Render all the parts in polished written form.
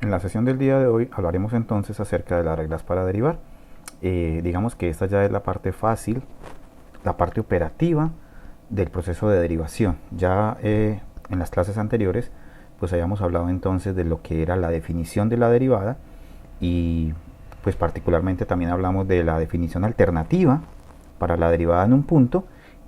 En la sesión del día de hoy hablaremos entonces acerca de las reglas para derivar. Digamos que esta ya es la parte fácil, la parte operativa del proceso de derivación. Ya en las clases anteriores pues habíamos hablado entonces de lo que era la definición de la derivada y pues particularmente también hablamos de la definición alternativa para la derivada en un punto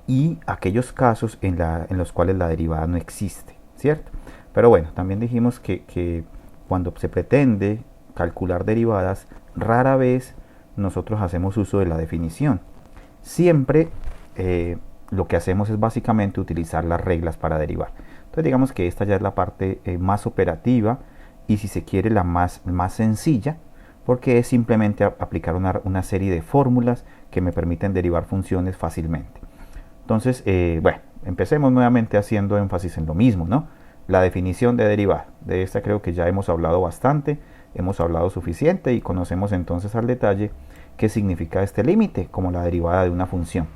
y aquellos casos en los cuales la derivada no existe, ¿cierto? Pero bueno, también dijimos que cuando se pretende calcular derivadas, rara vez nosotros hacemos uso de la definición. Siempre lo que hacemos es básicamente utilizar las reglas para derivar. Entonces digamos que esta ya es la parte más operativa y si se quiere la más sencilla, porque es simplemente aplicar una serie de fórmulas que me permiten derivar funciones fácilmente. Entonces, bueno, empecemos nuevamente haciendo énfasis en lo mismo, ¿no? La definición de derivada. De esta creo que ya hemos hablado bastante, hemos hablado suficiente y conocemos entonces al detalle qué significa este límite como la derivada de una función.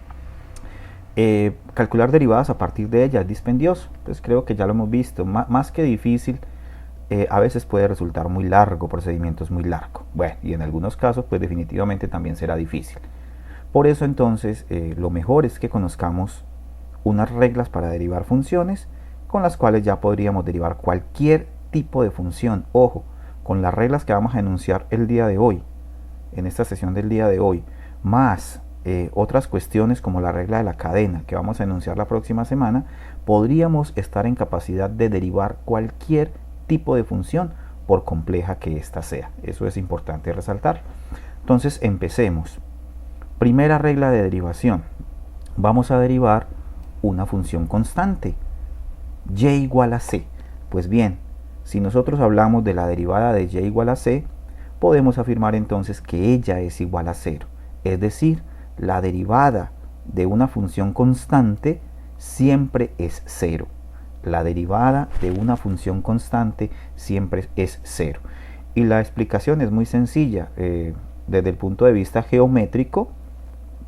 Calcular derivadas a partir de ella es dispendioso, pues creo que ya lo hemos visto, más que difícil, a veces puede resultar muy largo, procedimientos muy largos. Bueno, y en algunos casos pues definitivamente también será difícil. Por eso entonces lo mejor es que conozcamos unas reglas para derivar funciones con las cuales ya podríamos derivar cualquier tipo de función. Ojo, con las reglas que vamos a enunciar el día de hoy, en esta sesión del día de hoy, más otras cuestiones como la regla de la cadena que vamos a enunciar la próxima semana, podríamos estar en capacidad de derivar cualquier tipo de función por compleja que ésta sea. Eso es importante resaltar. Entonces empecemos. Primera regla de derivación. Vamos a derivar una función constante. Y igual a c. Pues bien, si nosotros hablamos de la derivada de y igual a c, podemos afirmar entonces que ella es igual a 0. Es decir, la derivada de una función constante siempre es 0. La derivada de una función constante siempre es 0. Y la explicación es muy sencilla. Desde el punto de vista geométrico,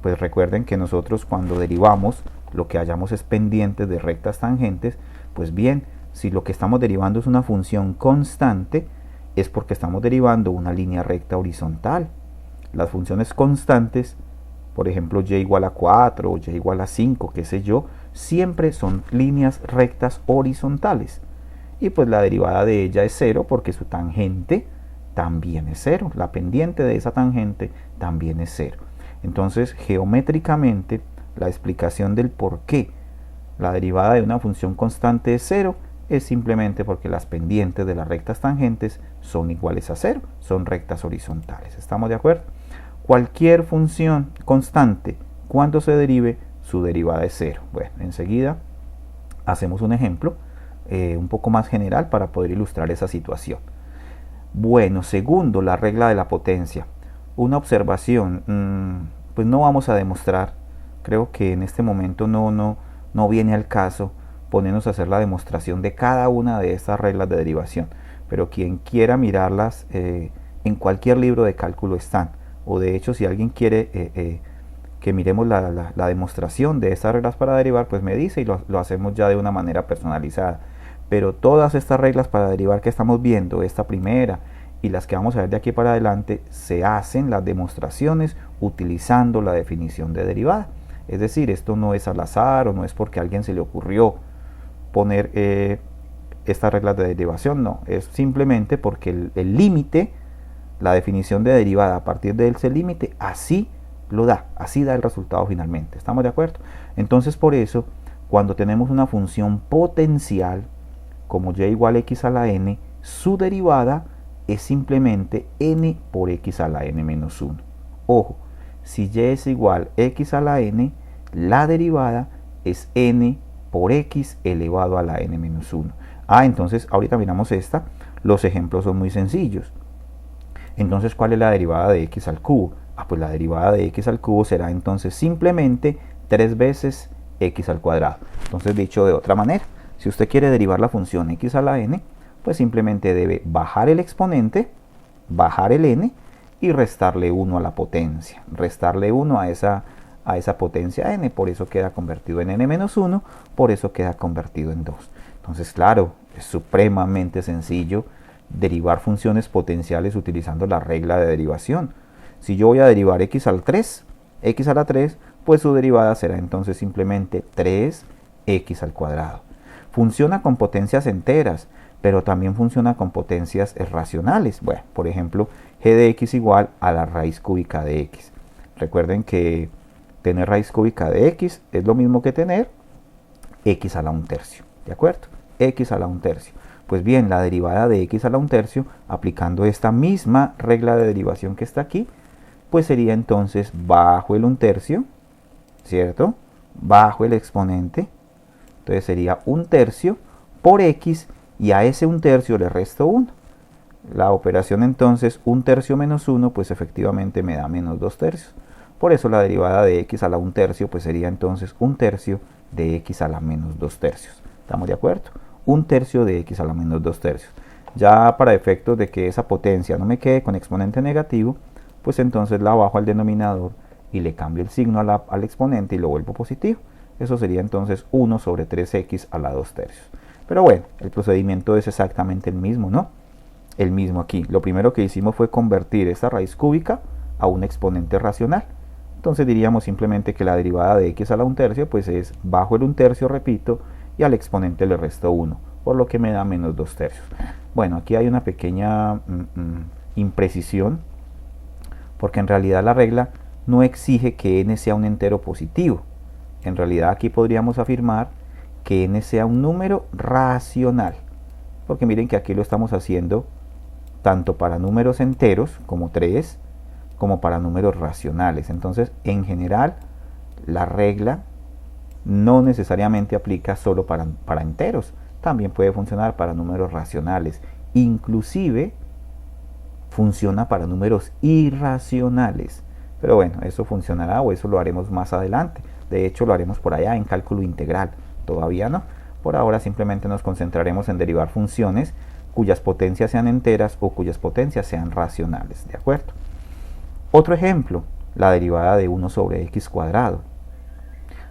pues recuerden que nosotros cuando derivamos lo que hallamos es pendientes de rectas tangentes. Pues bien, si lo que estamos derivando es una función constante, es porque estamos derivando una línea recta horizontal. Las funciones constantes, por ejemplo y igual a 4 o y igual a 5, qué sé yo, siempre son líneas rectas horizontales. Y pues la derivada de ella es 0 porque su tangente también es 0. La pendiente de esa tangente también es 0. Entonces, geométricamente, la explicación del por qué la derivada de una función constante es 0 es simplemente porque las pendientes de las rectas tangentes son iguales a 0, son rectas horizontales. ¿Estamos de acuerdo? Cualquier función constante, cuando se derive, su derivada es 0. Bueno, enseguida hacemos un ejemplo un poco más general para poder ilustrar esa situación. Bueno, segundo, la regla de la potencia. Una observación, pues no vamos a demostrar, creo que en este momento no viene al caso ponernos a hacer la demostración de cada una de estas reglas de derivación, pero quien quiera mirarlas en cualquier libro de cálculo están, o de hecho si alguien quiere que miremos la demostración de estas reglas para derivar, pues me dice y lo hacemos ya de una manera personalizada. Pero todas estas reglas para derivar que estamos viendo, esta primera y las que vamos a ver de aquí para adelante, se hacen las demostraciones utilizando la definición de derivada. Es decir, esto no es al azar o no es porque a alguien se le ocurrió poner estas reglas de derivación, no, es simplemente porque el límite, la definición de derivada a partir de ese límite, así lo da, así da el resultado finalmente. ¿Estamos de acuerdo? Entonces por eso, cuando tenemos una función potencial como y igual a x a la n, su derivada es simplemente n por x a la n menos 1. Ojo, si y es igual a x a la n, la derivada es n por x elevado a la n menos 1. Entonces ahorita miramos esta. Los ejemplos son muy sencillos. Entonces, ¿cuál es la derivada de x al cubo? Pues la derivada de x al cubo será entonces simplemente 3 veces x al cuadrado. Entonces, dicho de otra manera, si usted quiere derivar la función x a la n, pues simplemente debe bajar el exponente, bajar el n y restarle 1 a la potencia, restarle 1 a esa potencia n, por eso queda convertido en n menos 1, por eso queda convertido en 2. Entonces, claro, es supremamente sencillo derivar funciones potenciales utilizando la regla de derivación. Si yo voy a derivar x a la 3, pues su derivada será entonces simplemente 3x al cuadrado. Funciona con potencias enteras, pero también funciona con potencias racionales. Bueno, por ejemplo, g de x igual a la raíz cúbica de x. Recuerden que tener raíz cúbica de x es lo mismo que tener x a la 1/3, ¿de acuerdo? X a la 1/3. Pues bien, la derivada de x a la 1/3, aplicando esta misma regla de derivación que está aquí, pues sería entonces bajo el 1/3, ¿cierto? Bajo el exponente. Entonces sería 1/3 por x, y a ese 1/3 le resto 1. La operación entonces 1/3 menos 1, pues efectivamente me da menos 2/3. Por eso la derivada de x a la 1/3 pues sería entonces 1/3 de x a la menos 2/3. ¿Estamos de acuerdo? 1/3 de x a la menos 2/3. Ya para efectos de que esa potencia no me quede con exponente negativo, pues entonces la bajo al denominador y le cambio el signo al exponente y lo vuelvo positivo. Eso sería entonces 1 sobre 3x a la 2/3. Pero bueno, el procedimiento es exactamente el mismo, ¿no? El mismo aquí. Lo primero que hicimos fue convertir esta raíz cúbica a un exponente racional. Entonces diríamos simplemente que la derivada de x a la 1/3 pues es bajo el 1/3, repito, y al exponente le resto 1, por lo que me da menos 2/3. Bueno, aquí hay una pequeña imprecisión, porque en realidad la regla no exige que n sea un entero positivo. En realidad aquí podríamos afirmar que n sea un número racional, porque miren que aquí lo estamos haciendo tanto para números enteros como 3, como para números racionales. Entonces, en general, la regla no necesariamente aplica solo para enteros, también puede funcionar para números racionales, inclusive funciona para números irracionales. Pero bueno, eso funcionará, o eso lo haremos más adelante. De hecho, lo haremos por allá en cálculo integral. Todavía no. Por ahora simplemente nos concentraremos en derivar funciones cuyas potencias sean enteras o cuyas potencias sean racionales. ¿De acuerdo? Otro ejemplo, la derivada de 1 sobre x cuadrado.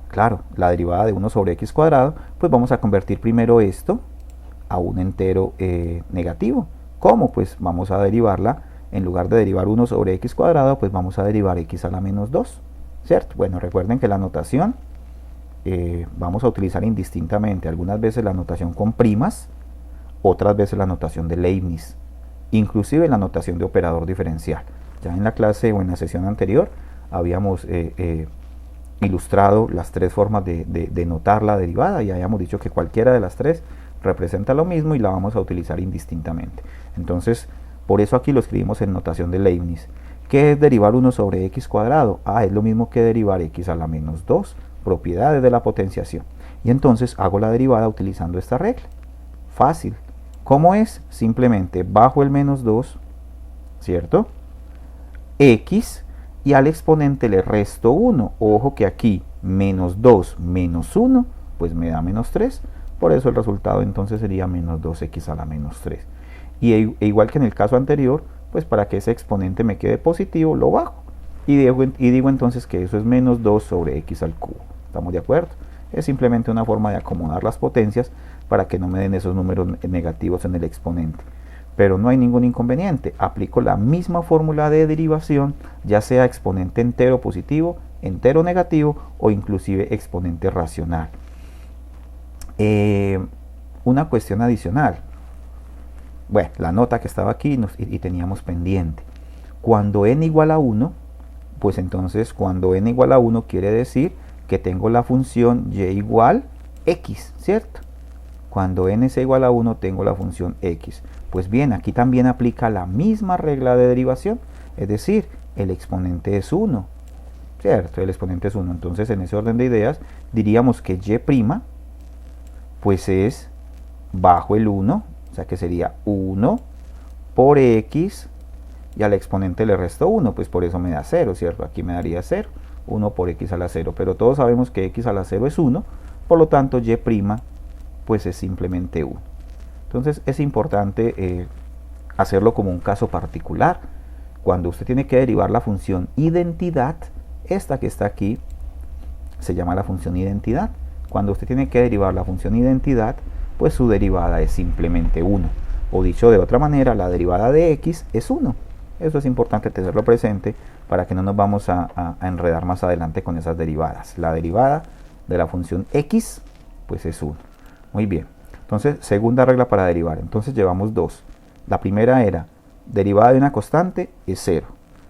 Claro, la derivada de 1 sobre x cuadrado, pues vamos a convertir primero esto a un entero negativo. ¿Cómo? Pues vamos a derivarla, en lugar de derivar 1 sobre x cuadrado, pues vamos a derivar x a la menos 2, ¿cierto? Bueno, recuerden que la notación vamos a utilizar indistintamente, algunas veces la notación con primas, otras veces la notación de Leibniz, inclusive la notación de operador diferencial. Ya en la clase o en la sesión anterior habíamos ilustrado las tres formas de notar la derivada y habíamos dicho que cualquiera de las tres representa lo mismo y la vamos a utilizar indistintamente. Entonces, por eso aquí lo escribimos en notación de Leibniz. ¿Qué es derivar 1 sobre x cuadrado? Es lo mismo que derivar x a la menos 2, propiedades de la potenciación. Y entonces hago la derivada utilizando esta regla. Fácil. ¿Cómo es? Simplemente bajo el menos 2, ¿cierto? X, y al exponente le resto 1. Ojo que aquí menos 2 menos 1, pues me da menos 3. Por eso el resultado entonces sería menos 2x a la menos 3. Y igual que en el caso anterior, pues para que ese exponente me quede positivo, lo bajo. Y digo entonces que eso es menos 2 sobre x al cubo. ¿Estamos de acuerdo? Es simplemente una forma de acomodar las potencias para que no me den esos números negativos en el exponente. Pero no hay ningún inconveniente. Aplico la misma fórmula de derivación, ya sea exponente entero positivo, entero negativo o inclusive exponente racional. Una cuestión adicional. Bueno, la nota que estaba aquí y teníamos pendiente. Cuando n igual a 1, pues entonces cuando n igual a 1 quiere decir que tengo la función y igual x, ¿cierto? Cuando n sea igual a 1 tengo la función x. Pues bien, aquí también aplica la misma regla de derivación, es decir, el exponente es 1, ¿cierto? El exponente es 1. Entonces, en ese orden de ideas, diríamos que y' pues es bajo el 1, o sea que sería 1 por x, y al exponente le resto 1, pues por eso me da 0, ¿cierto? Aquí me daría 0, 1 por x a la 0, pero todos sabemos que x a la 0 es 1, por lo tanto y' pues es simplemente 1. Entonces es importante hacerlo como un caso particular. Cuando usted tiene que derivar la función identidad, esta que está aquí se llama la función identidad. Cuando usted tiene que derivar la función identidad, pues su derivada es simplemente 1. O dicho de otra manera, la derivada de x es 1. Eso es importante tenerlo presente para que no nos vamos a enredar más adelante con esas derivadas. La derivada de la función x pues es 1. Muy bien. Entonces, segunda regla para derivar. Entonces llevamos dos. La primera era, derivada de una constante es 0.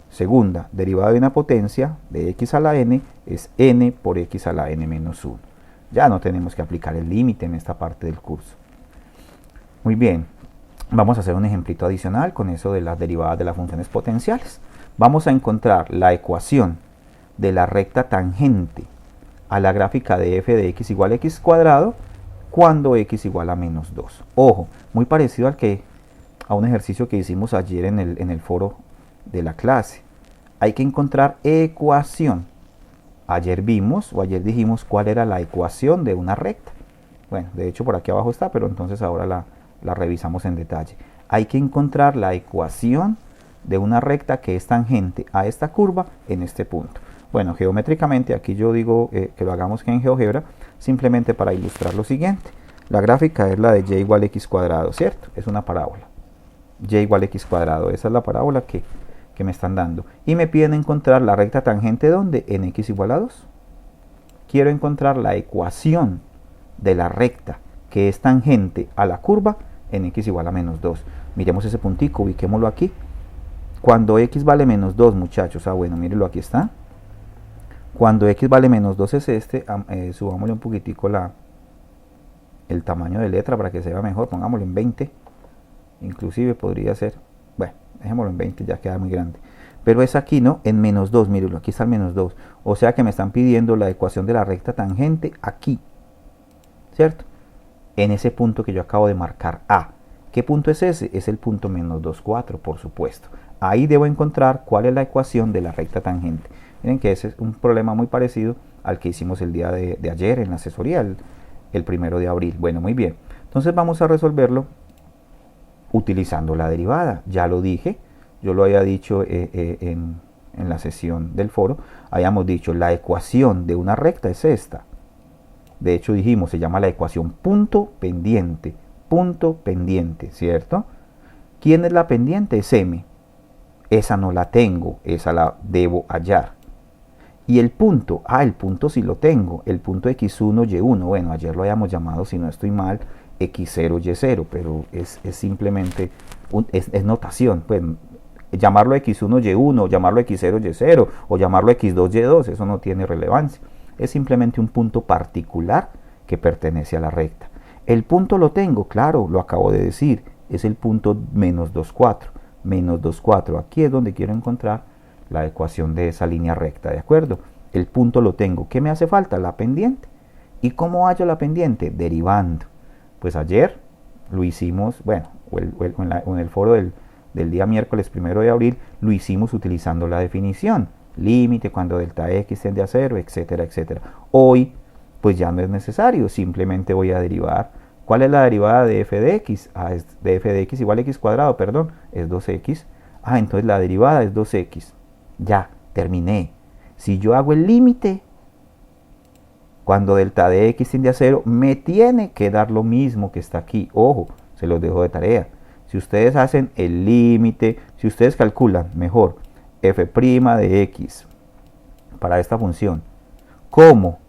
Segunda, derivada de una potencia de x a la n es n por x a la n menos 1. Ya no tenemos que aplicar el límite en esta parte del curso. Muy bien, vamos a hacer un ejemplito adicional con eso de las derivadas de las funciones potenciales. Vamos a encontrar la ecuación de la recta tangente a la gráfica de f de x igual a x cuadrado cuando x igual a menos 2. Ojo, muy parecido a un ejercicio que hicimos ayer en el foro de la clase. Hay que encontrar ecuación. Ayer dijimos cuál era la ecuación de una recta. Bueno, de hecho por aquí abajo está, pero entonces ahora la revisamos en detalle. Hay que encontrar la ecuación de una recta que es tangente a esta curva en este punto. Bueno, geométricamente aquí yo digo que lo hagamos en GeoGebra simplemente para ilustrar lo siguiente. La gráfica es la de y igual a x cuadrado, ¿cierto? Es una parábola. Y igual a x cuadrado, esa es la parábola que me están dando. Y me piden encontrar la recta tangente ¿dónde? En x igual a 2. Quiero encontrar la ecuación de la recta que es tangente a la curva en x igual a menos 2. Miremos ese puntico, ubiquémoslo aquí. Cuando x vale menos 2, muchachos, bueno, mírenlo, aquí está. Cuando x vale menos 2 es este, subámosle un poquitico el tamaño de letra para que se vea mejor, pongámoslo en 20. Inclusive podría ser, bueno, dejémoslo en 20, ya queda muy grande. Pero es aquí, ¿no? En menos 2, mírenlo, aquí está el menos 2. O sea que me están pidiendo la ecuación de la recta tangente aquí, ¿cierto? En ese punto que yo acabo de marcar A. ¿Qué punto es ese? Es el punto menos 2, 4, por supuesto. Ahí debo encontrar cuál es la ecuación de la recta tangente. Miren que ese es un problema muy parecido al que hicimos el día de ayer en la asesoría, el 1 de abril. Bueno, muy bien. Entonces vamos a resolverlo utilizando la derivada. Ya lo dije, yo lo había dicho en la sesión del foro. Habíamos dicho, la ecuación de una recta es esta. De hecho dijimos, se llama la ecuación punto pendiente, ¿cierto? ¿Quién es la pendiente? Es m. Esa no la tengo, esa la debo hallar. Y el punto, el punto sí lo tengo, el punto x1, y1, bueno, ayer lo habíamos llamado, si no estoy mal, x0, y0, pero es simplemente, es notación, pues llamarlo x1, y1, llamarlo x0, y0, o llamarlo x2, y2, eso no tiene relevancia, es simplemente un punto particular que pertenece a la recta. El punto lo tengo, claro, lo acabo de decir, es el punto menos 2, 4, menos 2, 4, aquí es donde quiero encontrar la ecuación de esa línea recta, ¿de acuerdo? El punto lo tengo. ¿Qué me hace falta? La pendiente. ¿Y cómo hallo la pendiente? Derivando. Pues ayer lo hicimos, bueno, en el foro del día miércoles 1 de abril, lo hicimos utilizando la definición. Límite cuando delta x tiende a 0, etcétera, etcétera. Hoy, pues ya no es necesario. Simplemente voy a derivar. ¿Cuál es la derivada de f de x? De f de x igual a x cuadrado, perdón, es 2x. Entonces la derivada es 2x. Ya, terminé. Si yo hago el límite, cuando delta de x tiende a 0, me tiene que dar lo mismo que está aquí. Ojo, se los dejo de tarea. Si ustedes hacen el límite, si ustedes calculan mejor f' de x para esta función, como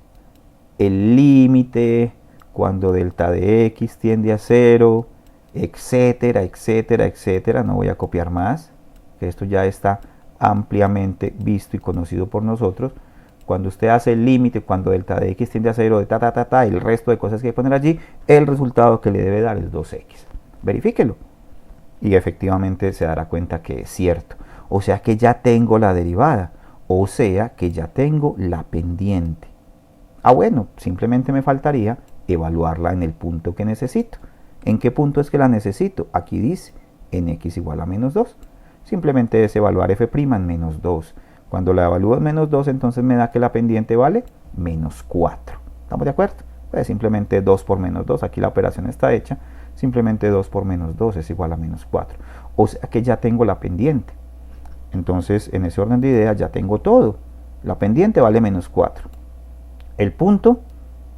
el límite cuando delta de x tiende a 0, etcétera, etcétera, etcétera, no voy a copiar más, que esto ya está ampliamente visto y conocido por nosotros. Cuando usted hace el límite, cuando delta de x tiende a 0, de el resto de cosas que hay que poner allí, el resultado que le debe dar es 2x. Verifíquelo. Y efectivamente se dará cuenta que es cierto. O sea que ya tengo la derivada. O sea que ya tengo la pendiente. Bueno, simplemente me faltaría evaluarla en el punto que necesito. ¿En qué punto es que la necesito? Aquí dice, en x igual a menos 2. Simplemente es evaluar f' en menos 2. Cuando la evalúo en menos 2, entonces me da que la pendiente vale menos 4. ¿Estamos de acuerdo? Pues simplemente 2 por menos 2. Aquí la operación está hecha. Simplemente 2 por menos 2 es igual a menos 4. O sea que ya tengo la pendiente. Entonces, en ese orden de ideas ya tengo todo. La pendiente vale menos 4. El punto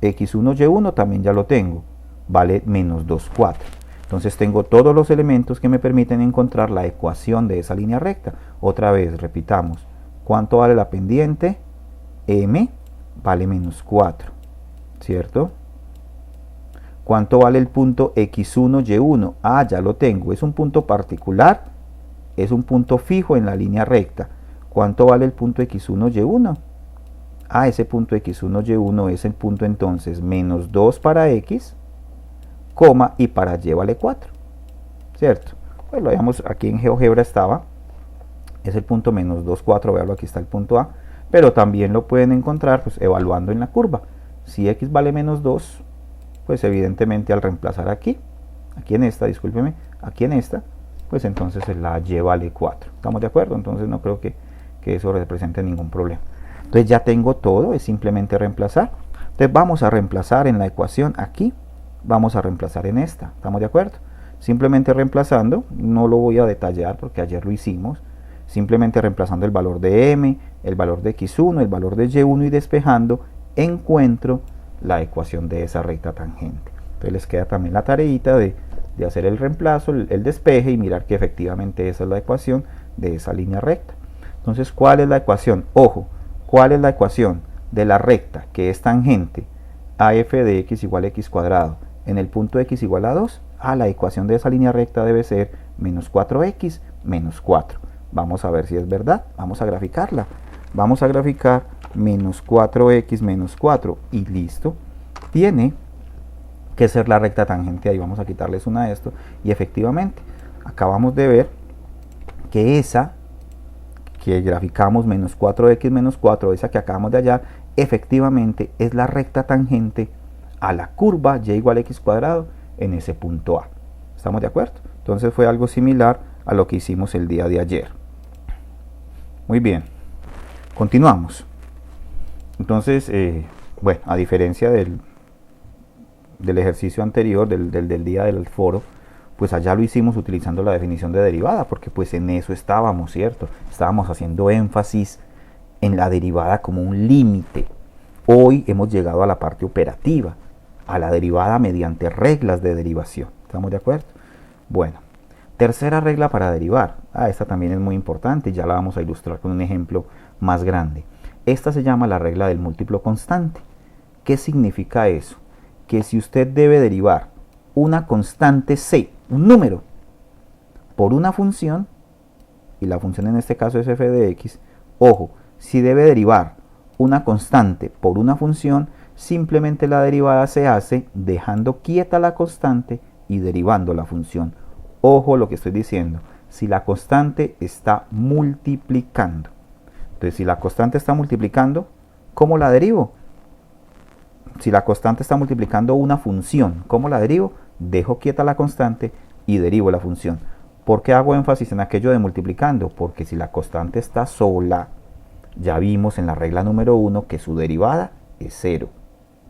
x1, y1 también ya lo tengo. Vale menos 2, 4. Entonces tengo todos los elementos que me permiten encontrar la ecuación de esa línea recta. Otra vez, repitamos. ¿Cuánto vale la pendiente? M vale menos 4, ¿cierto? ¿Cuánto vale el punto X1, Y1? Ah, ya lo tengo. Es un punto particular, es un punto fijo en la línea recta. ¿Cuánto vale el punto X1, Y1? Ah, ese punto X1, Y1 es el punto entonces menos 2 para X, coma, y para Y vale 4, ¿cierto? Pues lo veamos aquí en GeoGebra estaba, es el punto menos 2, 4, veanlo, aquí está el punto A, pero también lo pueden encontrar pues evaluando en la curva. Si X vale menos 2, pues evidentemente al reemplazar aquí en esta, discúlpeme, aquí en esta, pues entonces la Y vale 4. ¿Estamos de acuerdo? Entonces no creo que eso represente ningún problema. Entonces ya tengo todo, es simplemente reemplazar. Entonces vamos a reemplazar en la ecuación aquí, vamos a reemplazar en esta. ¿Estamos de acuerdo? Simplemente reemplazando, no lo voy a detallar porque ayer lo hicimos, simplemente reemplazando el valor de M, el valor de X1, el valor de Y1 y despejando, encuentro la ecuación de esa recta tangente. Entonces les queda también la tareita de hacer el reemplazo, el despeje y mirar que efectivamente esa es la ecuación de esa línea recta. Entonces, ¿cuál es la ecuación? Ojo, ¿cuál es la ecuación de la recta que es tangente a f de x igual a x cuadrado en el punto x igual a 2? Ah, la ecuación de esa línea recta debe ser menos 4x menos 4. Vamos a ver si es verdad, vamos a graficarla. Vamos a graficar menos 4x menos 4 y listo. Tiene que ser la recta tangente, ahí vamos a quitarles una de esto. Y efectivamente, acabamos de ver que esa que graficamos menos 4x menos 4, esa que acabamos de hallar, efectivamente es la recta tangente a la curva y igual a x cuadrado en ese punto A. ¿Estamos de acuerdo? Entonces fue algo similar a lo que hicimos el día de ayer. Muy bien, continuamos. Entonces, bueno, a diferencia del ejercicio anterior, del día del foro, pues allá lo hicimos utilizando la definición de derivada, porque pues en eso estábamos, ¿cierto? Estábamos haciendo énfasis en la derivada como un límite. Hoy hemos llegado a la parte operativa, a la derivada mediante reglas de derivación. ¿Estamos de acuerdo? Bueno, tercera regla para derivar. Esta también es muy importante y ya la vamos a ilustrar con un ejemplo más grande. Esta se llama la regla del múltiplo constante. ¿Qué significa eso? Que si usted debe derivar una constante c, un número, por una función, y la función en este caso es f de x, ojo, si debe derivar una constante por una función, simplemente la derivada se hace dejando quieta la constante y derivando la función. Ojo lo que estoy diciendo, si la constante está multiplicando. Entonces, si la constante está multiplicando, ¿cómo la derivo? Si la constante está multiplicando una función, ¿cómo la derivo? Dejo quieta la constante y derivo la función. ¿Por qué hago énfasis en aquello de multiplicando? Porque si la constante está sola, ya vimos en la regla número 1 que su derivada es 0.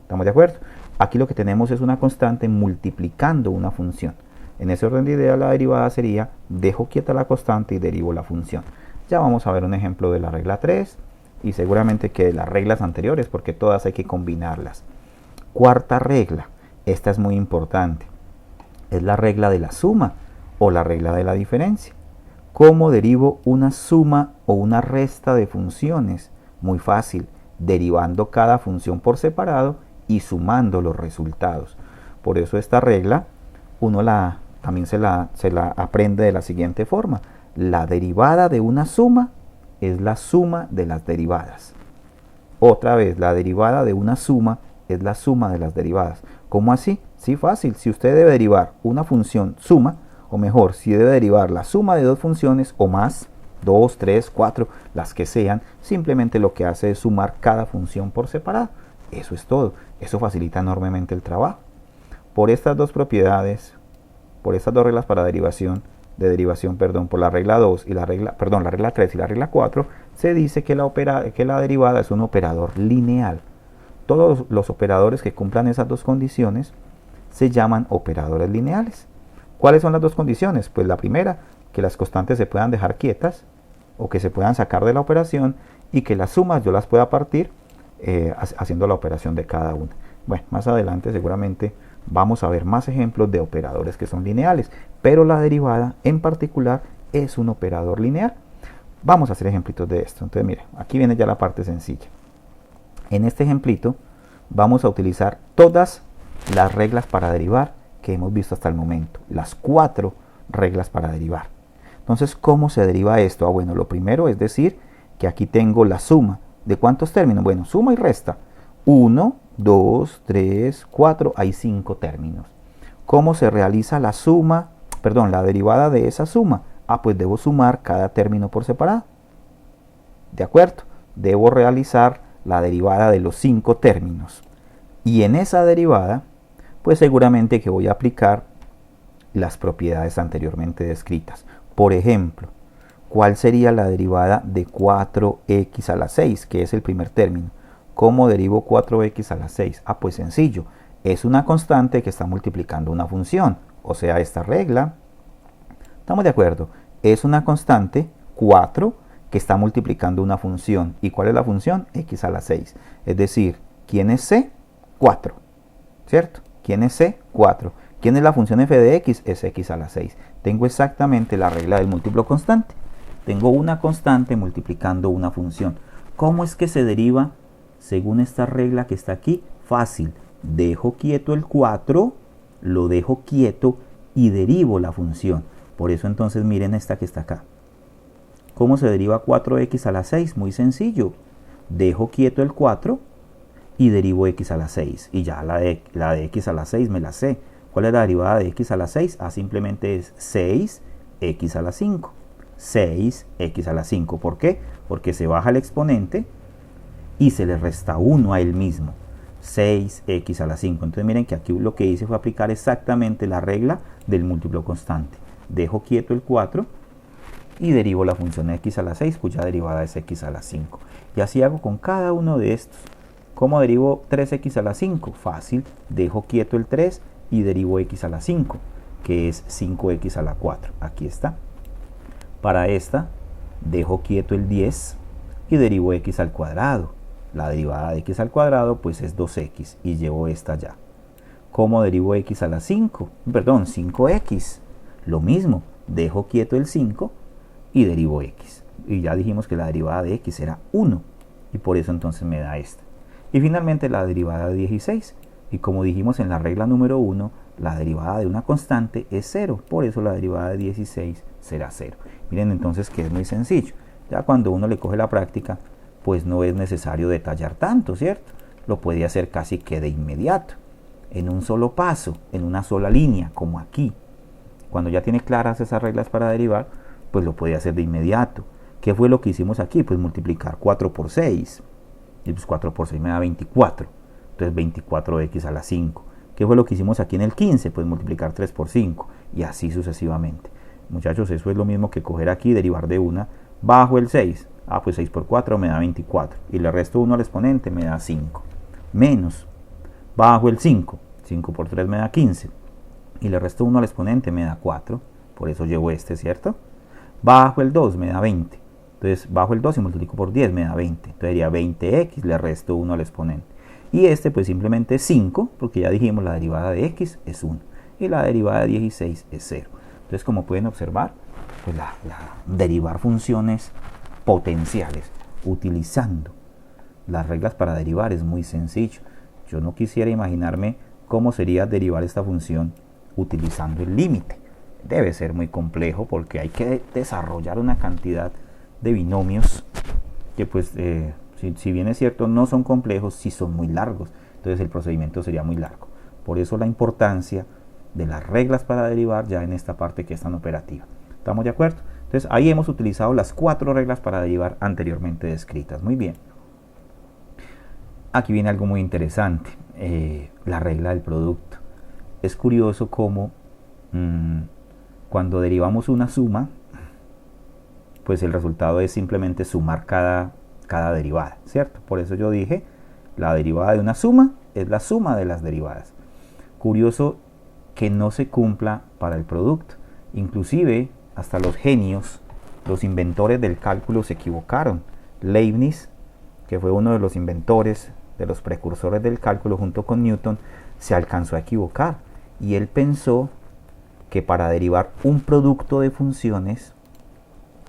¿Estamos de acuerdo? Aquí lo que tenemos es una constante multiplicando una función. En ese orden de idea la derivada sería dejo quieta la constante y derivo la función. Ya vamos a ver un ejemplo de la regla 3 y seguramente que de las reglas anteriores, porque todas hay que combinarlas. Cuarta regla, esta es muy importante, es la regla de la suma o la regla de la diferencia. ¿Cómo derivo una suma o una resta de funciones? Muy fácil, derivando cada función por separado y sumando los resultados. Por eso esta regla uno también se la aprende de la siguiente forma. La derivada de una suma es la suma de las derivadas. Otra vez, la derivada de una suma es la suma de las derivadas. ¿Cómo así? Sí, fácil. Si usted debe derivar una función suma, o mejor, si debe derivar la suma de dos funciones o más, 2, 3, 4, las que sean, simplemente lo que hace es sumar cada función por separado. Eso es todo. Eso facilita enormemente el trabajo. Por estas dos propiedades, por estas dos reglas para derivación, por la regla 2 y la regla 3 y la regla 4, se dice que la derivada es un operador lineal. Todos los operadores que cumplan esas dos condiciones se llaman operadores lineales. ¿Cuáles son las dos condiciones? Pues la primera, que las constantes se puedan dejar quietas o que se puedan sacar de la operación y que las sumas yo las pueda partir haciendo la operación de cada una. Bueno, más adelante seguramente vamos a ver más ejemplos de operadores que son lineales, pero la derivada en particular es un operador lineal. Vamos a hacer ejemplitos de esto. Entonces, mire, aquí viene ya la parte sencilla. En este ejemplito vamos a utilizar todas las reglas para derivar que hemos visto hasta el momento, las 4 reglas para derivar. Entonces, ¿cómo se deriva esto? Bueno, lo primero es decir que aquí tengo la suma. ¿De cuántos términos? Bueno, suma y resta. 1, 2, 3, 4, hay 5 términos. ¿Cómo se realiza la suma? Perdón, la derivada de esa suma. Pues debo sumar cada término por separado. ¿De acuerdo? Debo realizar la derivada de los 5 términos. Y en esa derivada, pues seguramente que voy a aplicar las propiedades anteriormente descritas. Por ejemplo, ¿cuál sería la derivada de 4x a la 6, que es el primer término? ¿Cómo derivo 4x a la 6? Pues sencillo, es una constante que está multiplicando una función, o sea, esta regla, ¿estamos de acuerdo? Es una constante 4 que está multiplicando una función. ¿Y cuál es la función? X a la 6. Es decir, ¿quién es C? 4, ¿cierto? ¿Quién es C? 4. ¿Quién es la función f de x? Es x a la 6. Tengo exactamente la regla del múltiplo constante. Tengo una constante multiplicando una función. ¿Cómo es que se deriva según esta regla que está aquí? Fácil. Dejo quieto el 4, lo dejo quieto y derivo la función. Por eso entonces miren esta que está acá. ¿Cómo se deriva 4x a la 6? Muy sencillo. Dejo quieto el 4 y derivo x a la 6. Y ya la de x a la 6 me la sé. ¿Cuál es la derivada de x a la 6? Simplemente es 6x a la 5. 6x a la 5. ¿Por qué? Porque se baja el exponente y se le resta 1 a él mismo. 6x a la 5. Entonces miren que aquí lo que hice fue aplicar exactamente la regla del múltiplo constante. Dejo quieto el 4 y derivo la función x a la 6, cuya derivada es x a la 5. Y así hago con cada uno de estos. ¿Cómo derivo 3x a la 5? Fácil. Dejo quieto el 3 y derivo x a la 5, que es 5x a la 4. Aquí está. Para esta, dejo quieto el 10 y derivo x al cuadrado. La derivada de x al cuadrado pues es 2x y llevo esta ya. ¿Cómo derivo x a la 5? Perdón, 5x. Lo mismo, dejo quieto el 5 y derivo x. Y ya dijimos que la derivada de x era 1 y por eso entonces me da esta. Y finalmente la derivada de 16. Y como dijimos en la regla número 1, la derivada de una constante es 0. Por eso la derivada de 16 será 0. Miren entonces que es muy sencillo. Ya cuando uno le coge la práctica, pues no es necesario detallar tanto, ¿cierto? Lo puede hacer casi que de inmediato, en un solo paso, en una sola línea, como aquí. Cuando ya tiene claras esas reglas para derivar, pues lo puede hacer de inmediato. ¿Qué fue lo que hicimos aquí? Pues multiplicar 4 por 6. Y pues 4 por 6 me da 24. Entonces 24x a la 5. ¿Qué fue lo que hicimos aquí en el 15? Pues multiplicar 3 por 5. Y así sucesivamente. Muchachos, eso es lo mismo que coger aquí y derivar de una bajo el 6. Pues 6 por 4 me da 24. Y le resto 1 al exponente, me da 5. Menos, bajo el 5. 5 por 3 me da 15. Y le resto 1 al exponente, me da 4. Por eso llevo este, ¿cierto? Bajo el 2 me da 20. Entonces bajo el 2 y multiplico por 10 me da 20. Entonces sería 20x, le resto 1 al exponente. Y este pues simplemente es 5, porque ya dijimos la derivada de x es 1. Y la derivada de 16 es 0. Entonces como pueden observar, pues derivar funciones potenciales utilizando las reglas para derivar es muy sencillo. Yo no quisiera imaginarme cómo sería derivar esta función utilizando el límite. Debe ser muy complejo porque hay que desarrollar una cantidad de binomios que pues si bien es cierto no son complejos, sí son muy largos. Entonces el procedimiento sería muy largo. Por eso la importancia de las reglas para derivar ya en esta parte que es tan operativa. ¿Estamos de acuerdo? Entonces ahí hemos utilizado las 4 reglas para derivar anteriormente descritas. Muy bien. Aquí viene algo muy interesante, la regla del producto. Es curioso cómo cuando derivamos una suma, pues el resultado es simplemente sumar cada derivada, ¿cierto? Por eso yo dije, la derivada de una suma es la suma de las derivadas. Curioso que no se cumpla para el producto. Inclusive, hasta los genios, los inventores del cálculo se equivocaron. Leibniz, que fue uno de los inventores, de los precursores del cálculo junto con Newton, se alcanzó a equivocar y él pensó que para derivar un producto de funciones,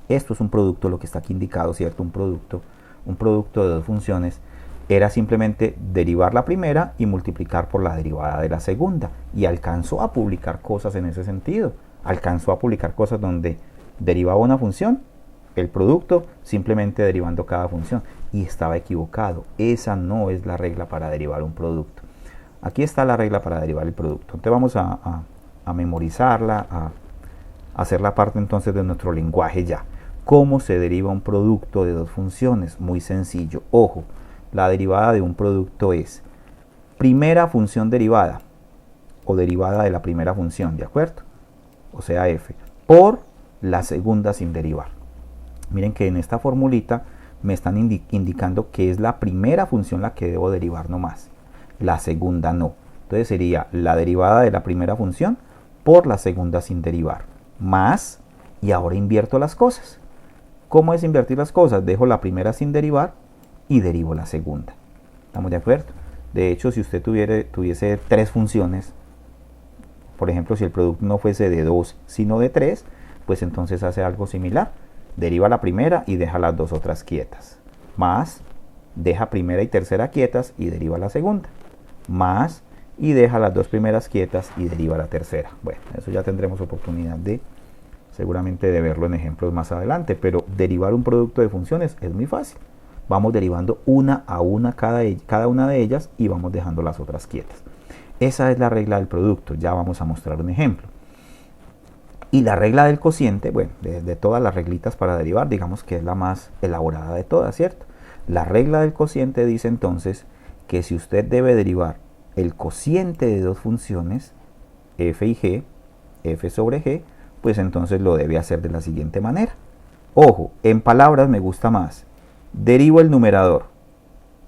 esto es un producto, lo que está aquí indicado, ¿cierto? Un producto de dos funciones, era simplemente derivar la primera y multiplicar por la derivada de la segunda. Y alcanzó a publicar cosas en ese sentido. Alcanzó a publicar cosas donde derivaba una función, el producto, simplemente derivando cada función. Y estaba equivocado. Esa no es la regla para derivar un producto. Aquí está la regla para derivar el producto. Entonces vamos a memorizarla, a hacerla parte entonces de nuestro lenguaje ya. ¿Cómo se deriva un producto de dos funciones? Muy sencillo. Ojo, la derivada de un producto es primera función derivada o derivada de la primera función, ¿de acuerdo? O sea, f, por la segunda sin derivar. Miren que en esta formulita me están indicando que es la primera función la que debo derivar nomás. La segunda no. Entonces sería la derivada de la primera función por la segunda sin derivar. Más, y ahora invierto las cosas. ¿Cómo es invertir las cosas? Dejo la primera sin derivar y derivo la segunda. ¿Estamos de acuerdo? De hecho, si usted tuviese tres funciones, por ejemplo, si el producto no fuese de 2, sino de 3, pues entonces hace algo similar. Deriva la primera y deja las dos otras quietas. Más, deja primera y tercera quietas y deriva la segunda. Más, y deja las dos primeras quietas y deriva la tercera. Bueno, eso ya tendremos oportunidad de seguramente de verlo en ejemplos más adelante, pero derivar un producto de funciones es muy fácil. Vamos derivando una a una cada una de ellas y vamos dejando las otras quietas. Esa es la regla del producto, ya vamos a mostrar un ejemplo. Y la regla del cociente, bueno, de todas las reglitas para derivar, digamos que es la más elaborada de todas, ¿cierto? La regla del cociente dice entonces que si usted debe derivar el cociente de dos funciones, f y g, f sobre g, pues entonces lo debe hacer de la siguiente manera. Ojo, en palabras me gusta más. Derivo el numerador,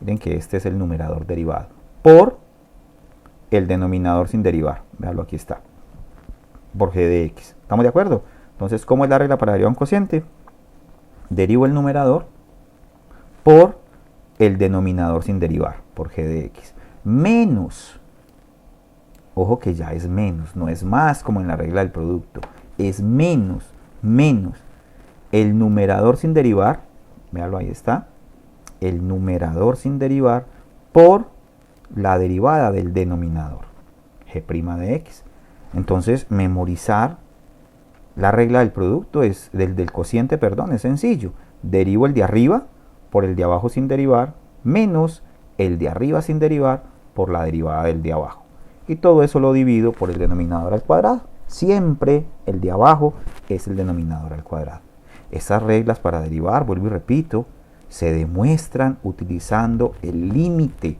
miren que este es el numerador derivado, por el denominador sin derivar, véanlo, aquí está, por g de x. ¿Estamos de acuerdo? Entonces, ¿cómo es la regla para derivar un cociente? Derivo el numerador por el denominador sin derivar, por g de x, menos, ojo que ya es menos, no es más como en la regla del producto, es menos el numerador sin derivar, véanlo, ahí está, el numerador sin derivar por la derivada del denominador, g' de x. Entonces, memorizar la regla del producto, del cociente, perdón, es sencillo. Derivo el de arriba por el de abajo sin derivar, menos el de arriba sin derivar por la derivada del de abajo. Y todo eso lo divido por el denominador al cuadrado. Siempre el de abajo es el denominador al cuadrado. Esas reglas para derivar, vuelvo y repito, se demuestran utilizando el límite,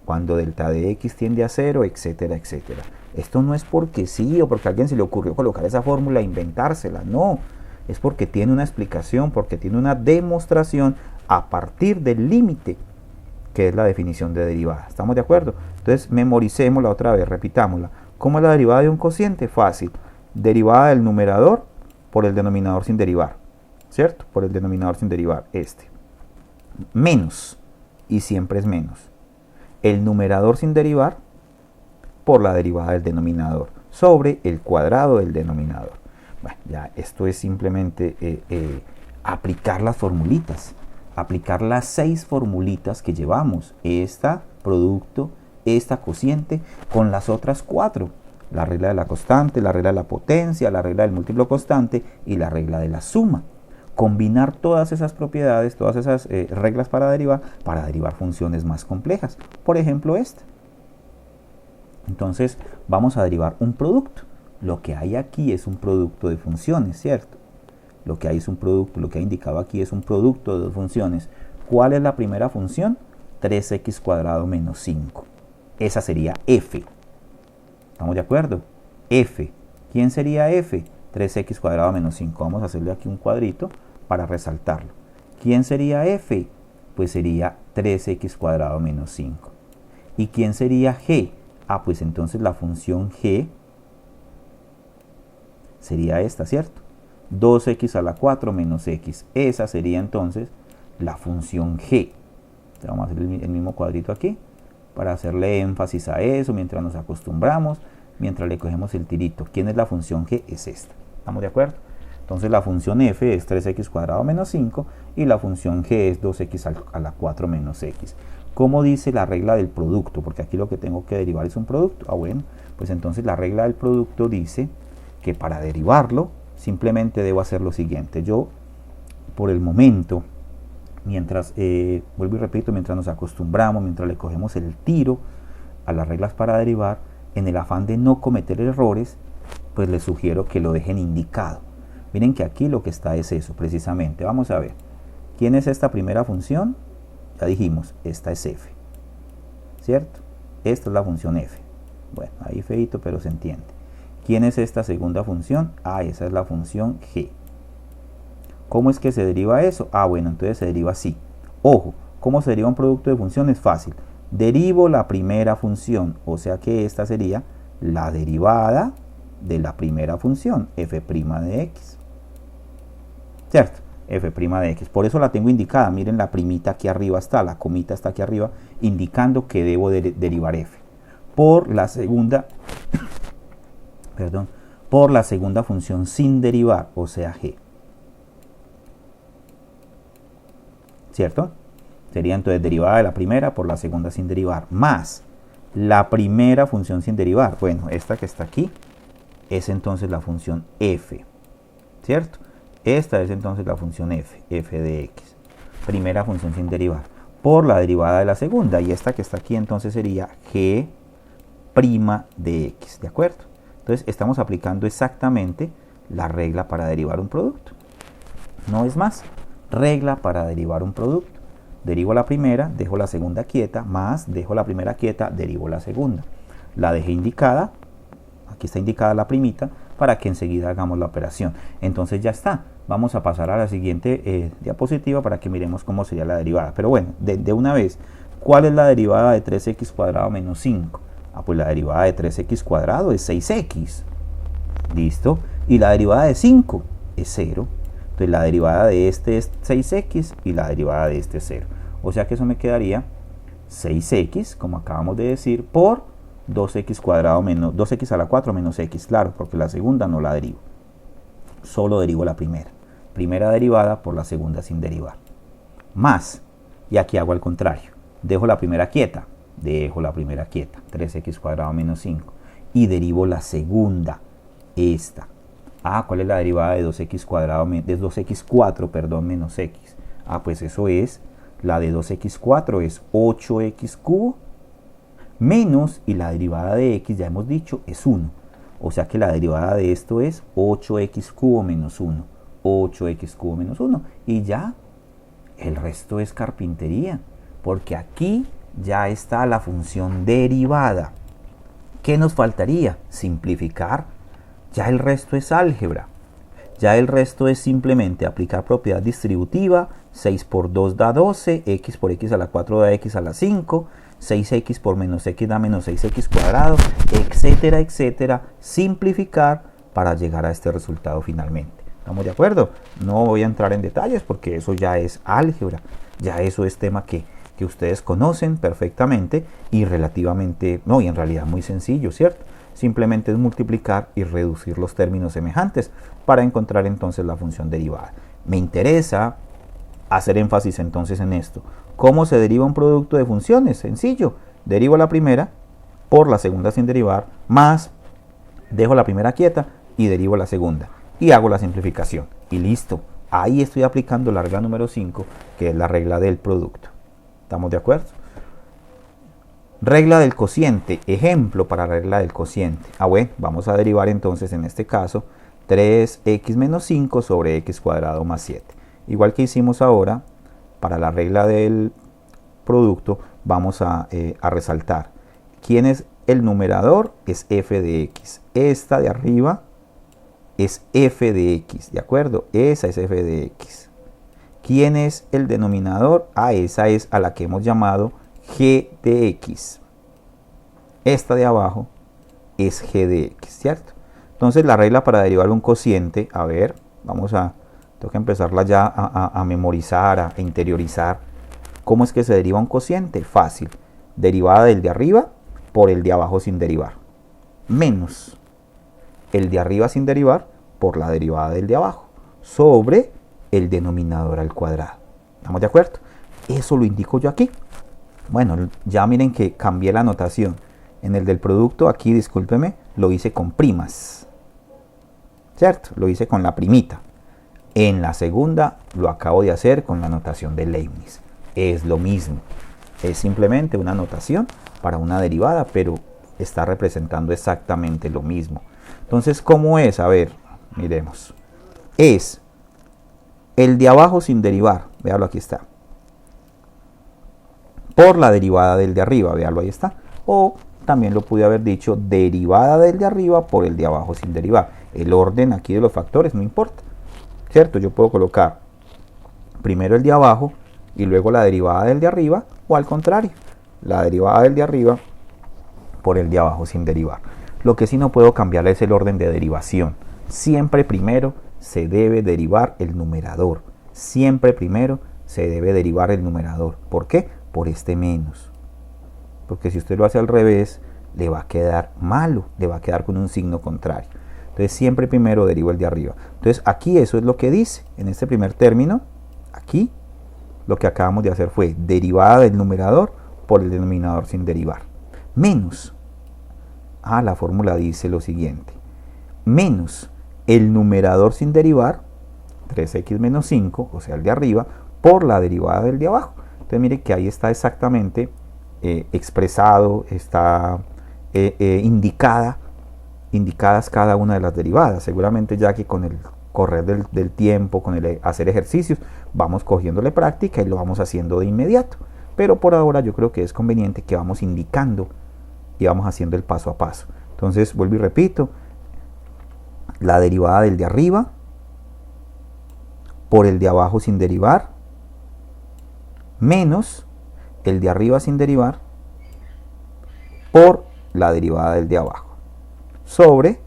cuando delta de x tiende a 0, etcétera, etcétera. Esto no es porque sí o porque a alguien se le ocurrió colocar esa fórmula e inventársela, no. Es porque tiene una explicación, porque tiene una demostración a partir del límite, que es la definición de derivada. ¿Estamos de acuerdo? Entonces, memoricémosla otra vez, repitámosla. ¿Cómo es la derivada de un cociente? Fácil. Derivada del numerador por el denominador sin derivar, ¿cierto? Por el denominador sin derivar, este. Menos, y siempre es menos. El numerador sin derivar por la derivada del denominador sobre el cuadrado del denominador. Bueno, ya esto es simplemente aplicar las formulitas, aplicar las 6 formulitas que llevamos, esta producto, esta cociente, con las otras 4, la regla de la constante, la regla de la potencia, la regla del múltiplo constante y la regla de la suma. Combinar todas esas propiedades, todas esas reglas para derivar funciones más complejas. Por ejemplo, esta. Entonces, vamos a derivar un producto. Lo que hay aquí es un producto de funciones, ¿cierto? Lo que hay es un producto, lo que ha indicado aquí es un producto de dos funciones. ¿Cuál es la primera función? 3x cuadrado menos 5. Esa sería f. ¿Estamos de acuerdo? F. ¿Quién sería f? 3x cuadrado menos 5. Vamos a hacerle aquí un cuadrito para resaltarlo. ¿Quién sería f? Pues sería 3x cuadrado menos 5. ¿Y quién sería g? Ah, pues entonces la función g sería esta, ¿cierto? 2x a la 4 menos x. Esa sería entonces la función g. Vamos a hacer el mismo cuadrito aquí. para hacerle énfasis a eso mientras nos acostumbramos, mientras le cogemos el tirito. ¿Quién es la función g? Es esta. ¿Estamos de acuerdo? Entonces la función f es 3x cuadrado menos 5 y la función g es 2x a la 4 menos x. ¿Cómo dice la regla del producto? Porque aquí lo que tengo que derivar es un producto. Ah, bueno, pues entonces la regla del producto dice que para derivarlo simplemente debo hacer lo siguiente. Yo, por el momento, mientras, vuelvo y repito, mientras nos acostumbramos, mientras le cogemos el tiro a las reglas para derivar, en el afán de no cometer errores, pues les sugiero que lo dejen indicado. Miren que aquí lo que está es eso, precisamente. Vamos a ver. ¿Quién es esta primera función? Ya dijimos, esta es f. ¿Cierto? Esta es la función f. Bueno, ahí feito, pero se entiende. ¿Quién es esta segunda función? Ah, esa es la función g. ¿Cómo es que se deriva eso? Ah, bueno, entonces se deriva así. Ojo, ¿cómo se deriva un producto de funciones? Fácil. Derivo la primera función, o sea que esta sería la derivada de la primera función, f' de x. ¿Cierto? F' de x. Por eso la tengo indicada. Miren, la primita aquí arriba está, la comita está aquí arriba, indicando que debo derivar f. Por la segunda, perdón, por la segunda función sin derivar, o sea g. ¿Cierto? Sería entonces derivada de la primera por la segunda sin derivar, más la primera función sin derivar. Bueno, esta que está aquí es entonces la función f. ¿Cierto? Esta es entonces la función f, f de x. Primera función sin derivar. Por la derivada de la segunda. Y esta que está aquí entonces sería g' de x. ¿De acuerdo? Entonces estamos aplicando exactamente la regla para derivar un producto. No es más. Regla para derivar un producto. Derivo la primera, dejo la segunda quieta, más dejo la primera quieta, derivo la segunda. La dejé indicada, aquí está indicada la primita, para que enseguida hagamos la operación. Entonces ya está. Vamos a pasar a la siguiente diapositiva para que miremos cómo sería la derivada. Pero bueno, de una vez, ¿cuál es la derivada de 3x cuadrado menos 5? Ah, pues la derivada de 3x cuadrado es 6x. ¿Listo? Y la derivada de 5 es 0. Entonces la derivada de este es 6x y la derivada de este es 0. O sea que eso me quedaría 6x, como acabamos de decir, por 2x cuadrado menos 2x a la 4 menos x. Claro, porque la segunda no la derivo. Solo derivo la primera. Primera derivada por la segunda sin derivar. Más, y aquí hago al contrario. Dejo la primera quieta. 3x cuadrado menos 5. Y derivo la segunda, esta. Ah, ¿cuál es la derivada de 2x cuadrado, de 2x4, perdón, menos x? Ah, pues eso es, la de 2x4 es 8x cubo, menos, y la derivada de x, ya hemos dicho, es 1. O sea que la derivada de esto es 8x cubo menos 1. 8x cubo menos 1. Y ya, el resto es carpintería, porque aquí ya está la función derivada. ¿Qué nos faltaría? Simplificar. Ya el resto es álgebra. Ya el resto es simplemente aplicar propiedad distributiva. 6 por 2 da 12, x por x a la 4 da x a la 5, 6x por menos x da menos 6x cuadrado, etcétera, etcétera. Simplificar para llegar a este resultado finalmente. ¿Estamos de acuerdo? No voy a entrar en detalles porque eso ya es álgebra. Ya eso es tema que ustedes conocen perfectamente y relativamente, no, y en realidad muy sencillo, ¿cierto? Simplemente es multiplicar y reducir los términos semejantes para encontrar entonces la función derivada. Me interesa hacer énfasis entonces en esto. ¿Cómo se deriva un producto de funciones? Sencillo. Derivo la primera por la segunda sin derivar, más dejo la primera quieta y derivo la segunda. Y hago la simplificación. Y listo. Ahí estoy aplicando la regla número 5, que es la regla del producto. ¿Estamos de acuerdo? Regla del cociente. Ejemplo para la regla del cociente. Ah, bueno, vamos a derivar entonces en este caso 3x menos 5 sobre x cuadrado más 7. Igual que hicimos ahora, para la regla del producto, vamos a resaltar. ¿Quién es el numerador? Es f de x. Esta de arriba es f de x, ¿de acuerdo? Esa es f de x. ¿Quién es el denominador? Ah, esa es a la que hemos llamado g de x. Esta de abajo es g de x, ¿cierto? Entonces la regla para derivar un cociente, a ver, tengo que empezarla ya a memorizar, a interiorizar. ¿Cómo es que se deriva un cociente? Fácil. derivada del de arriba por el de abajo sin derivar, menos el de arriba sin derivar por la derivada del de abajo, sobre el denominador al cuadrado. ¿Estamos de acuerdo? Eso lo indico yo aquí. Bueno, ya miren que cambié la notación. En el del producto, aquí, discúlpeme, lo hice con primas, ¿cierto? Lo hice con la primita. En la segunda lo acabo de hacer con la notación de Leibniz. Es lo mismo. Es simplemente una notación para una derivada, pero está representando exactamente lo mismo. Entonces, ¿cómo es? A ver, miremos. Es el de abajo sin derivar, véalo, aquí está, por la derivada del de arriba, véalo, ahí está. O también lo pude haber dicho derivada del de arriba por el de abajo sin derivar. El orden aquí de los factores no importa, ¿cierto? Yo puedo colocar primero el de abajo y luego la derivada del de arriba, o al contrario, la derivada del de arriba por el de abajo sin derivar. Lo que sí no puedo cambiar es el orden de derivación. Siempre primero se debe derivar el numerador. Siempre primero se debe derivar el numerador. ¿Por qué? Por este menos. Porque si usted lo hace al revés, le va a quedar malo, le va a quedar con un signo contrario. Entonces siempre primero derivo el de arriba. Entonces aquí eso es lo que dice. En este primer término, aquí, lo que acabamos de hacer fue derivada del numerador por el denominador sin derivar. Menos. La fórmula dice lo siguiente. Menos el numerador sin derivar, 3x menos 5, o sea el de arriba, por la derivada del de abajo. Entonces mire que ahí está exactamente expresado, está indicadas cada una de las derivadas. Seguramente ya que con el correr del tiempo, con el hacer ejercicios, vamos cogiéndole práctica y lo vamos haciendo de inmediato. Pero por ahora yo creo que es conveniente que vamos indicando y vamos haciendo el paso a paso. Entonces vuelvo y repito, la derivada del de arriba por el de abajo sin derivar, menos el de arriba sin derivar por la derivada del de abajo, sobre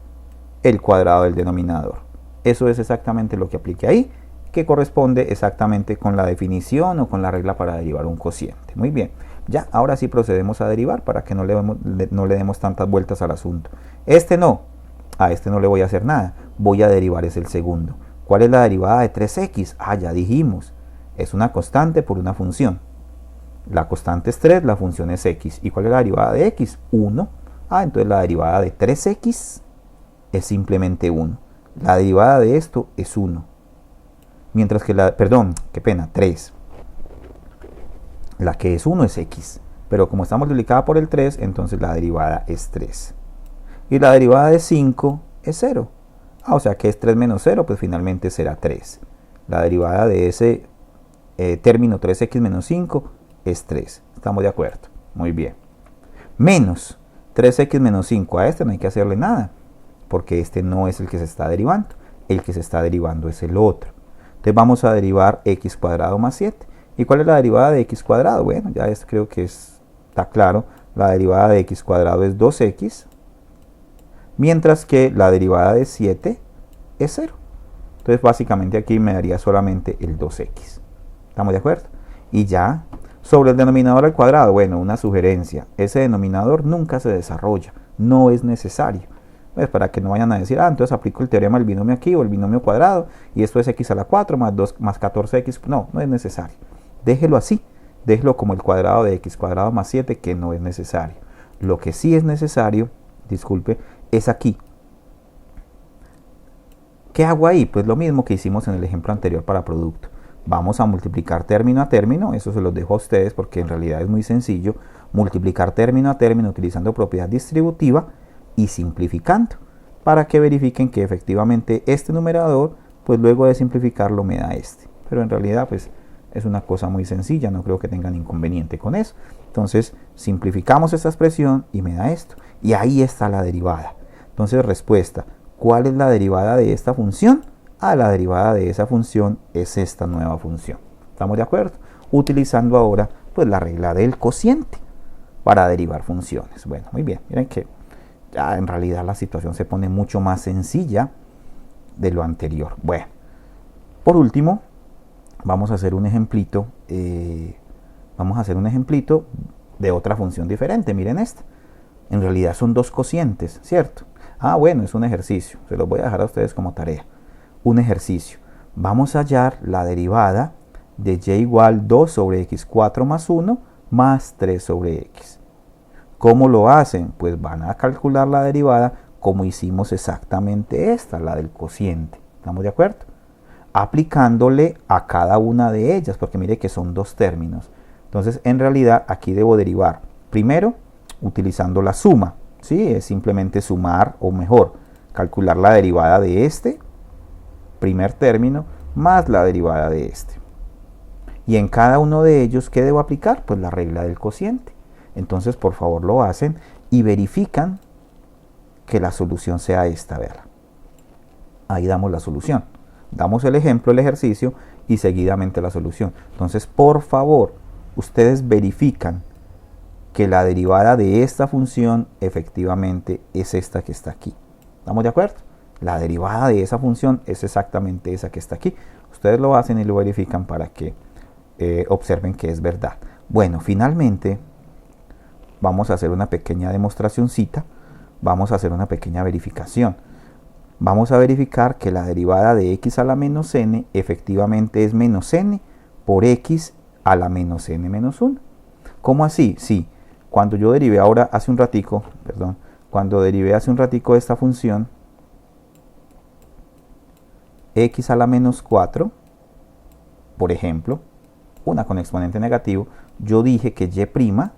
el cuadrado del denominador. Eso es exactamente lo que apliqué ahí, que corresponde exactamente con la definición o con la regla para derivar un cociente. Muy bien, ya ahora sí procedemos a derivar para que no le demos tantas vueltas al asunto. A este no le voy a hacer nada, voy a derivar es el segundo. ¿Cuál es la derivada de 3x? Ya dijimos, es una constante por una función. La constante es 3, la función es x. ¿Y cuál es la derivada de x? 1. Entonces la derivada de 3x es simplemente 1. La derivada de esto es 1. Mientras que 3. La que es 1 es x. Pero como está multiplicada por el 3, entonces la derivada es 3. Y la derivada de 5 es 0. O sea que es 3 menos 0, pues finalmente será 3. La derivada de ese término 3x menos 5 es 3. ¿Estamos de acuerdo? Muy bien. Menos 3x menos 5. A este no hay que hacerle nada, porque este no es el que se está derivando. El que se está derivando es el otro. Entonces vamos a derivar x cuadrado más 7. ¿Y cuál es la derivada de x cuadrado? Bueno, ya creo que está claro. La derivada de x cuadrado es 2x, mientras que la derivada de 7 es 0. Entonces básicamente aquí me daría solamente el 2x. ¿Estamos de acuerdo? Y ya, sobre el denominador al cuadrado, bueno, una sugerencia. Ese denominador nunca se desarrolla, no es necesario. Pues para que no vayan a decir, entonces aplico el teorema del binomio aquí o el binomio cuadrado y esto es x a la 4 más 2 más 14x. No es necesario. Déjelo así, déjelo como el cuadrado de x cuadrado más 7, que no es necesario. Lo que sí es necesario, disculpe, es aquí. ¿Qué hago ahí? Pues lo mismo que hicimos en el ejemplo anterior para producto. Vamos a multiplicar término a término, eso se los dejo a ustedes porque en realidad es muy sencillo. Multiplicar término a término utilizando propiedad distributiva y simplificando, para que verifiquen que efectivamente este numerador, pues luego de simplificarlo me da este. Pero en realidad pues es una cosa muy sencilla, no creo que tengan inconveniente con eso. Entonces simplificamos esta expresión y me da esto. Y ahí está la derivada. Entonces respuesta, ¿cuál es la derivada de esta función? La derivada de esa función es esta nueva función. ¿Estamos de acuerdo? Utilizando ahora pues la regla del cociente para derivar funciones. Bueno, muy bien. Miren que ya en realidad la situación se pone mucho más sencilla de lo anterior. Bueno, por último, vamos a hacer un ejemplito. de otra función diferente. Miren esta. En realidad son dos cocientes, ¿cierto? Ah, bueno, es un ejercicio. Se los voy a dejar a ustedes como tarea. Un ejercicio. Vamos a hallar la derivada de y igual 2 sobre x4 más 1 más 3 sobre x. ¿Cómo lo hacen? Pues van a calcular la derivada como hicimos exactamente esta, la del cociente. ¿Estamos de acuerdo? Aplicándole a cada una de ellas, porque mire que son dos términos. Entonces, en realidad, aquí debo derivar. Primero, utilizando la suma. ¿Sí? Es simplemente sumar, o mejor, calcular la derivada de este primer término más la derivada de este. Y en cada uno de ellos, ¿qué debo aplicar? Pues la regla del cociente. Entonces, por favor, lo hacen y verifican que la solución sea esta, ¿verdad? Ahí damos la solución. Damos el ejemplo, el ejercicio y seguidamente la solución. Entonces, por favor, ustedes verifican que la derivada de esta función efectivamente es esta que está aquí. ¿Estamos de acuerdo? La derivada de esa función es exactamente esa que está aquí. Ustedes lo hacen y lo verifican para que observen que es verdad. Bueno, finalmente vamos a hacer una pequeña demostracióncita. Vamos a hacer una pequeña verificación. Vamos a verificar que la derivada de x a la menos n efectivamente es menos n por x a la menos n menos 1. ¿Cómo así? Sí, cuando yo derivé cuando derivé hace un ratico esta función x a la menos 4, por ejemplo, una con exponente negativo, yo dije que y'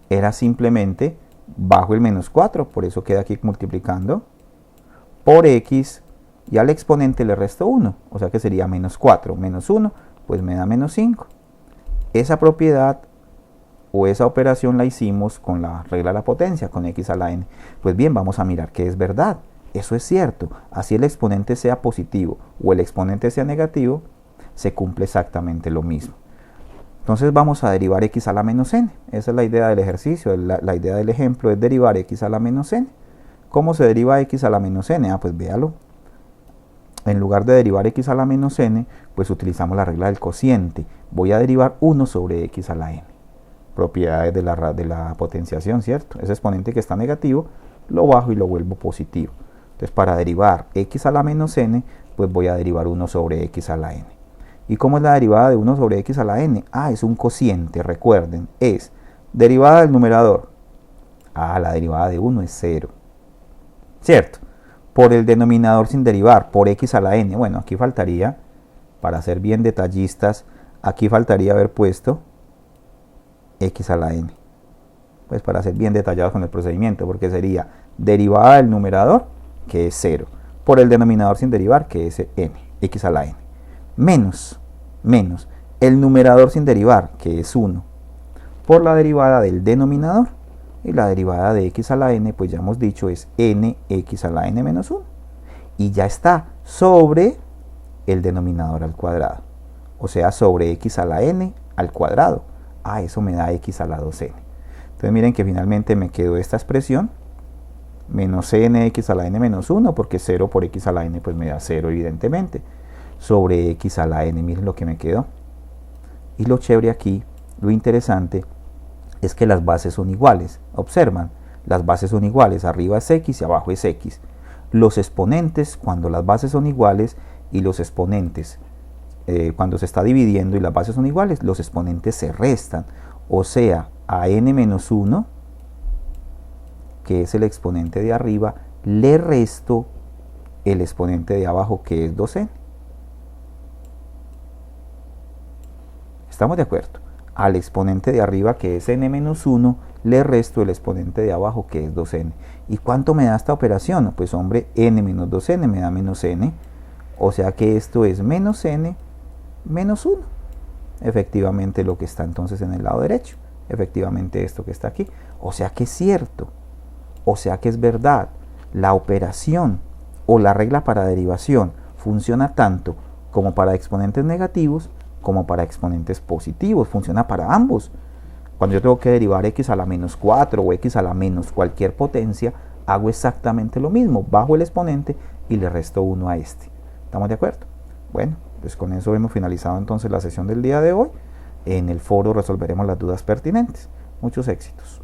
era simplemente bajo el menos 4, por eso queda aquí multiplicando, por x, y al exponente le resto 1, o sea que sería menos 4, menos 1, pues me da menos 5. Esa propiedad o esa operación la hicimos con la regla de la potencia, con x a la n. Pues bien, vamos a mirar que es verdad. Eso es cierto. Así el exponente sea positivo o el exponente sea negativo, se cumple exactamente lo mismo. Entonces vamos a derivar x a la menos n. Esa es la idea del ejercicio. La idea del ejemplo es derivar x a la menos n. ¿Cómo se deriva x a la menos n? Pues véalo. En lugar de derivar x a la menos n, pues utilizamos la regla del cociente. Voy a derivar 1 sobre x a la n. Propiedades de la potenciación, ¿cierto? Ese exponente que está negativo, lo bajo y lo vuelvo positivo. Entonces, para derivar x a la menos n, pues voy a derivar 1 sobre x a la n. ¿Y cómo es la derivada de 1 sobre x a la n? Es un cociente, recuerden, es derivada del numerador. La derivada de 1 es 0. ¿Cierto? Por el denominador sin derivar, por x a la n. Bueno, aquí faltaría, para ser bien detallistas, aquí faltaría haber puesto x a la n. Pues para ser bien detallados con el procedimiento, porque sería derivada del numerador, que es 0, por el denominador sin derivar, que es n, x a la n, menos el numerador sin derivar, que es 1, por la derivada del denominador, y la derivada de x a la n, pues ya hemos dicho, es nx a la n menos 1, y ya está sobre el denominador al cuadrado, o sea, sobre x a la n al cuadrado. Eso me da x a la 2n. Entonces miren que finalmente me quedó esta expresión, menos nx a la n menos 1, porque 0 por x a la n pues me da 0 evidentemente, sobre x a la n, miren lo que me quedó. Y lo chévere aquí, lo interesante, es que las bases son iguales. Observan, las bases son iguales, arriba es x y abajo es x. Los exponentes, cuando las bases son iguales, y los exponentes cuando se está dividiendo y las bases son iguales, los exponentes se restan. O sea, a n menos 1, que es el exponente de arriba, le resto el exponente de abajo, que es 2n. ¿Estamos de acuerdo? Al exponente de arriba, que es n menos 1, le resto el exponente de abajo, que es 2n. ¿Y cuánto me da esta operación? Pues hombre, n menos 2n me da menos n. O sea que esto es menos n menos 1. Efectivamente lo que está entonces en el lado derecho. Efectivamente esto que está aquí. O sea que es cierto. O sea que es verdad. La operación o la regla para derivación funciona tanto como para exponentes negativos como para exponentes positivos. Funciona para ambos. Cuando yo tengo que derivar x a la menos 4 o x a la menos cualquier potencia, hago exactamente lo mismo. Bajo el exponente y le resto 1 a este. ¿Estamos de acuerdo? Bueno, pues con eso hemos finalizado entonces la sesión del día de hoy. En el foro resolveremos las dudas pertinentes. Muchos éxitos.